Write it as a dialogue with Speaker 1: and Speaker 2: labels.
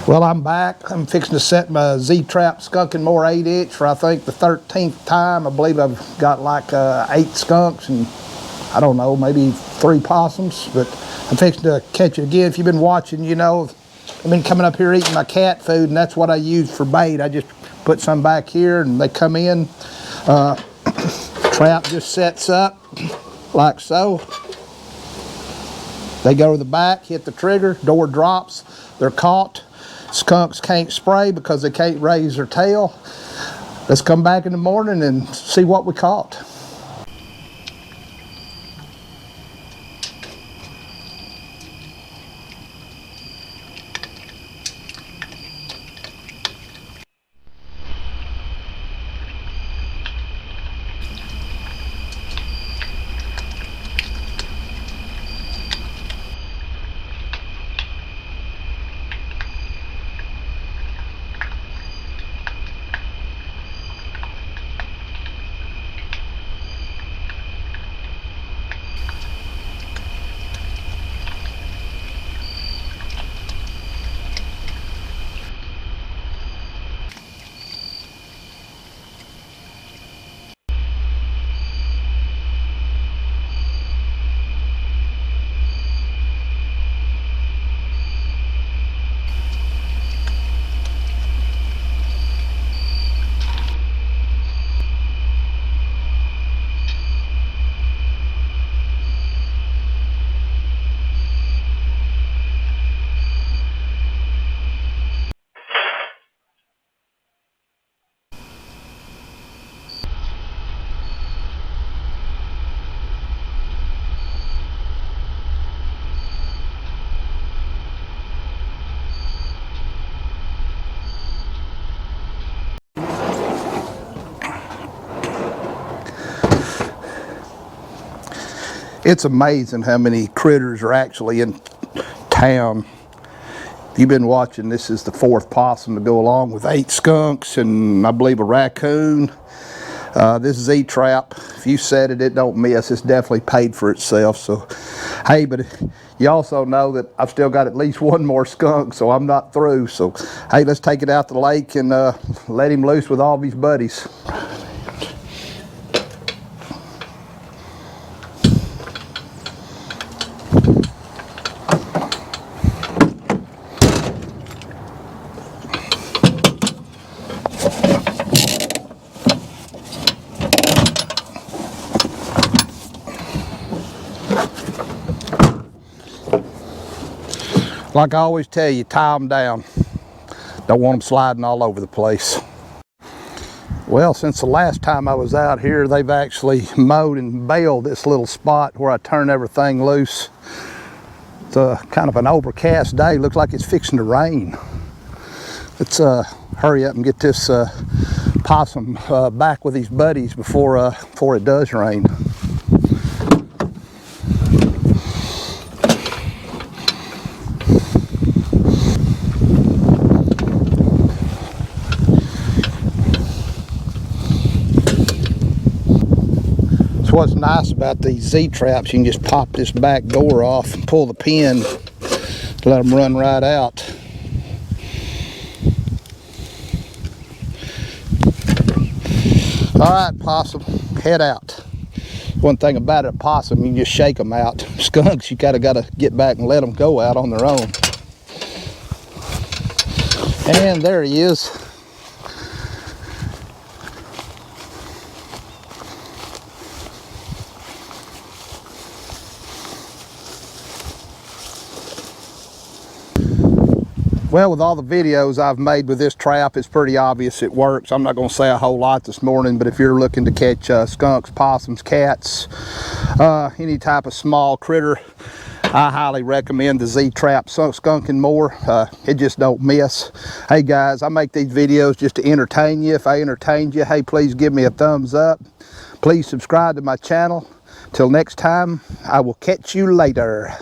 Speaker 1: Well, I'm back. I'm fixing to set my Z-Trap Skunk-N-More 8-inch for I think the 13th time. I believe I've got like 8 skunks and I don't know, maybe 3 possums, but I'm fixing to catch it again. If you've been watching, you know, I've been coming up here eating my cat food, and that's what I use for bait. I just put some back here and they come in. Trap just sets up like so. They go to the back, hit the trigger, door drops, they're caught. Skunks can't spray because they can't raise their tail. Let's come back in the morning and see what we caught. It's amazing how many critters are actually in town. If you've been watching, this is the 4th possum to go along with 8 skunks and I believe a raccoon. This Z-Trap, if you set it, it don't miss. It's definitely paid for itself. So, hey, but you also know that I've still got at least 1 more skunk, so I'm not through. So, hey, let's take it out to the lake and let him loose with all of his buddies. Like I always tell you, tie them down. Don't want them sliding all over the place. Well, since the last time I was out here, they've actually mowed and baled this little spot where I turn everything loose. It's kind of an overcast day. Looks like it's fixing to rain. Let's hurry up and get this possum back with his buddies before it does rain. What's nice about these Z-Traps, you can just pop this back door off and pull the pin, let them run right out. Alright, possum, head out. One thing about it, possum, you can just shake them out. Skunks, you gotta get back and let them go out on their own. And there he is. Well, with all the videos I've made with this trap, it's pretty obvious it works. I'm not going to say a whole lot this morning, but if you're looking to catch skunks, possums, cats, any type of small critter, I highly recommend the Z-Trap Skunk-N-More. It just don't miss. Hey guys, I make these videos just to entertain you. If I entertained you, hey, please give me a thumbs up. Please subscribe to my channel. Till next time, I will catch you later.